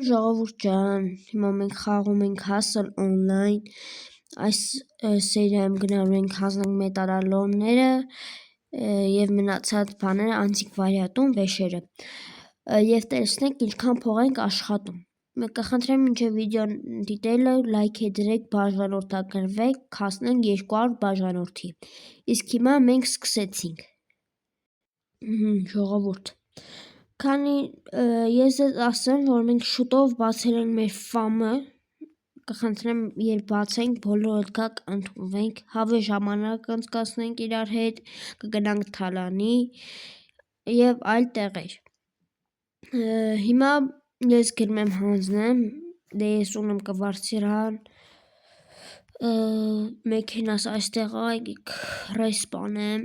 Ժողովուրդ ջան, հիմա մենք խաղում ենք Hustle Online, այս սերիայում գնալու ենք հանձնենք մետալոլները և մնացած բաները անտիկվարիատում վեշերը և տեսնենք ինչքան փող ենք աշխատում։ Կխնդրեմ մինչև վիդեոն դիտելը լայք դրեք, բաժանորդագրվեք, հասնենք 200 բաժանորդի։ Իսկ հիմա մենք սկսեցինք։ Ժողովուրդ, քանի ես ձեզ ասեմ, որ մենք շուտով բացել ենք մեր ֆամը, կխնդրեմ երբ բացենք բոլորդ գաք ընդունվենք, հավե ժամանակ անցկացնենք իրար հետ, կգնանք թալանի և այլ տեղեր։ Հիմա ես գրում եմ հանձնեմ, դե ես ունեմ կվարձիրան, մեքենաս այստեղ այգիք ռեսպանեմ,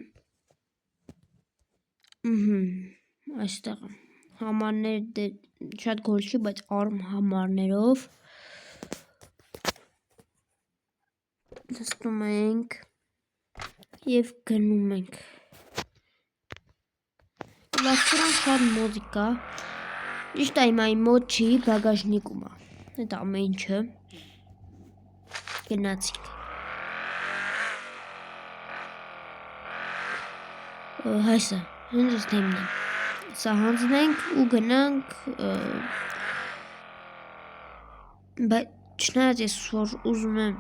այստեղ համարներ դե շատ գոլ չի, բայց արում համարներով նստում ենք և գնում ենք։ Վաստրան շատ մոտ կա, ճիշտ է հիմա իմ մոտ չի, բագաժնիկում է, այդ ամեն ինչը, գնացինք։ Հայսը, հենց ես դեմն եմ, սա հանձնենք ու գնանք, բայց չնայած ես որ ուզում եմ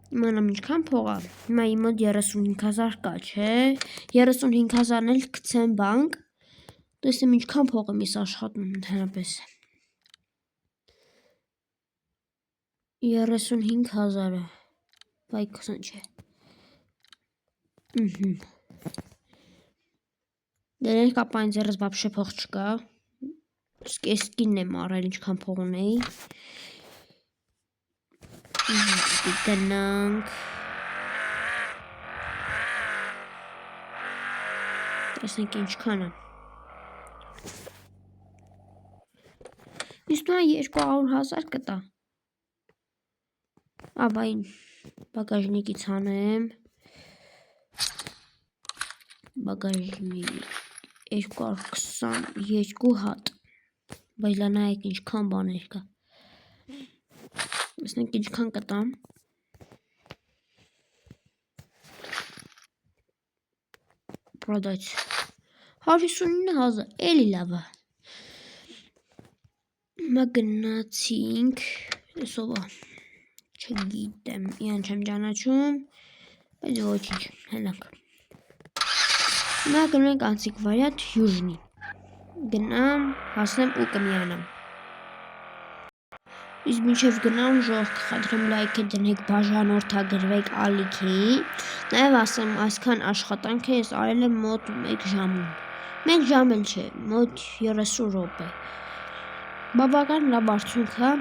իմանամ ինչքան փող ա, հիմա իմ մոտ 35,000 կա, չէ, 35,000-ն էլ գցեմ բանկ, տեսնեմ ինչքան փող եմ ես աշխատում ընդհանրապես։ 35,000-ը, բայ 20 չէ։ Դերենք ապա այն ձերս բապշե փող չկա, սկեսկինն եմ առել ինչքան փող ունեի։ Գնանք, տեսնենք ինչքան է։ Իսկ նույն 200,000 կտա։ Աբայն բագաժնիկից հանեմ, բագաժնիկ 222 հատ, բայց լա նայեք ինչքան բաներ կա։ Տեսնենք ինչքան կտամ։ Պրոդաց 159,000, էլի լավ է։ Հիմա գնացինք, սովա, չգիտեմ, իրան չեմ ճանաչում, բայց ոչինչ, հենանք։ Հիմա գնում ենք անտիկվարիատ Հյուժնի, գնամ, հասնեմ ու կմիանամ։ Իսկ մինչև գնամ ժողովուրդ կխնդրեմ լայք դնեք, բաժանորդագրվեք ալիքի, նաև ասեմ այսքան աշխատանք ես արել եմ մոտ 1 ժամում, 1 ժամ էլ չէ, մոտ 30 րոպե։ Բավական լավ արդյունք է,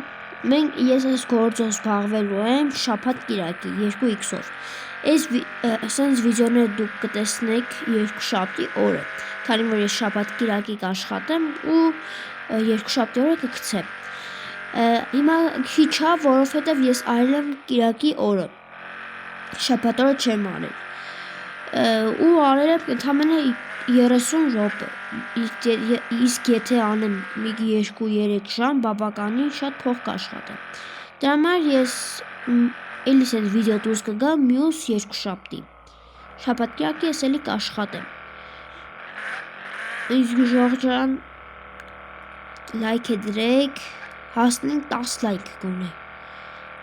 ես այս գործով զբաղվելու եմ շաբաթ կիրակի 2x-ով, սենց վիդեոները դուք կտեսնեք երկուշաբթի օրը, քանի որ ես շաբաթ կիրակի կաշխատեմ ու երկուշաբթի օրը կգցեմ։ Հիմա քիչ է, որովհետև ես արել եմ կիրակի օրը, շաբաթ օրը չեմ արել ու արել եմ ընդամենը 30 րոպե, իսկ եթե անեմ մի 2-3 ժամ, բավականին շատ փող կաշխատեմ։ Դրա համար ես էլի սենց վիդեո դուրս կգա մյուս երկուշաբթի, շաբաթ կիրակի ես էլի կաշխատեմ։ Իսկ ժողովուրդ ջան, լայք դրեք, հասնենք 10 լայք գոնե,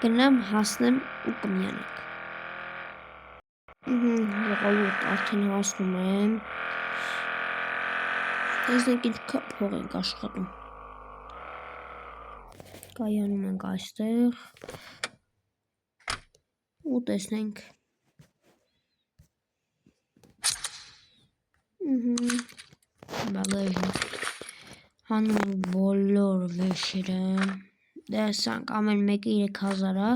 գնամ հասնեմ ու կմիանանք։ Ժողովուրդ արդեն հասնում եմ, տեսնենք ինչքան փող ենք աշխատում։ Կայանում ենք այստեղ ու տեսնենք։ Բագաժնիկ, հանում ենք բոլոր վեշերը, դեսանք ամեն մեկը 3,000 է,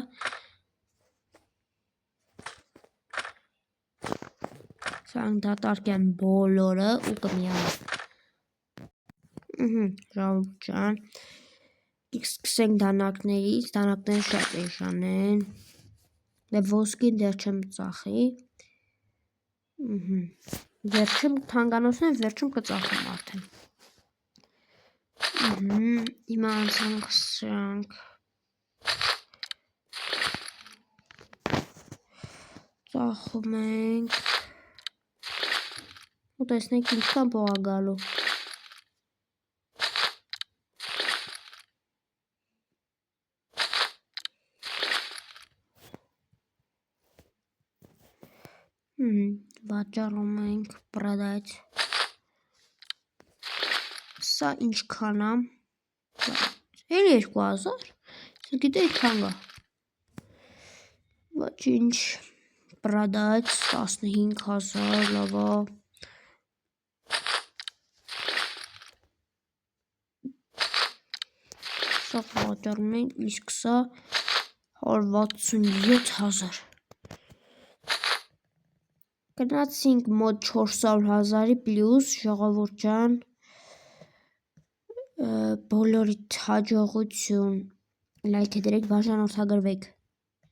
սրանք դատարկեմ բոլորը ու կմիանանք։ Ժողովուրդ ջան, սկսենք դանակներից, դանակները շատ էժան են, դե ոսկին դեռ չեմ ծախի, վերջում թանկանոցն են, վերջում կծախեմ արդեն։ Հիմա անցանք սրանք ծախում ենք ու տեսնենք ինչքան փող է գալու։ Վաճառում ենք, продать։ Սա ինչքան է։ Էլի 2000։ Գիտե ինչքան գա։ Ոչինչ, продать 15000, լավ է։ Սա վաճառում ենք, իսկ սա 167000։ Գնացինք մոտ 400,000-ի պլյուս, ժողովուրդ ջան, բոլորիդ հաջողություն, լայք դրեք, բաժանորդագրվեք։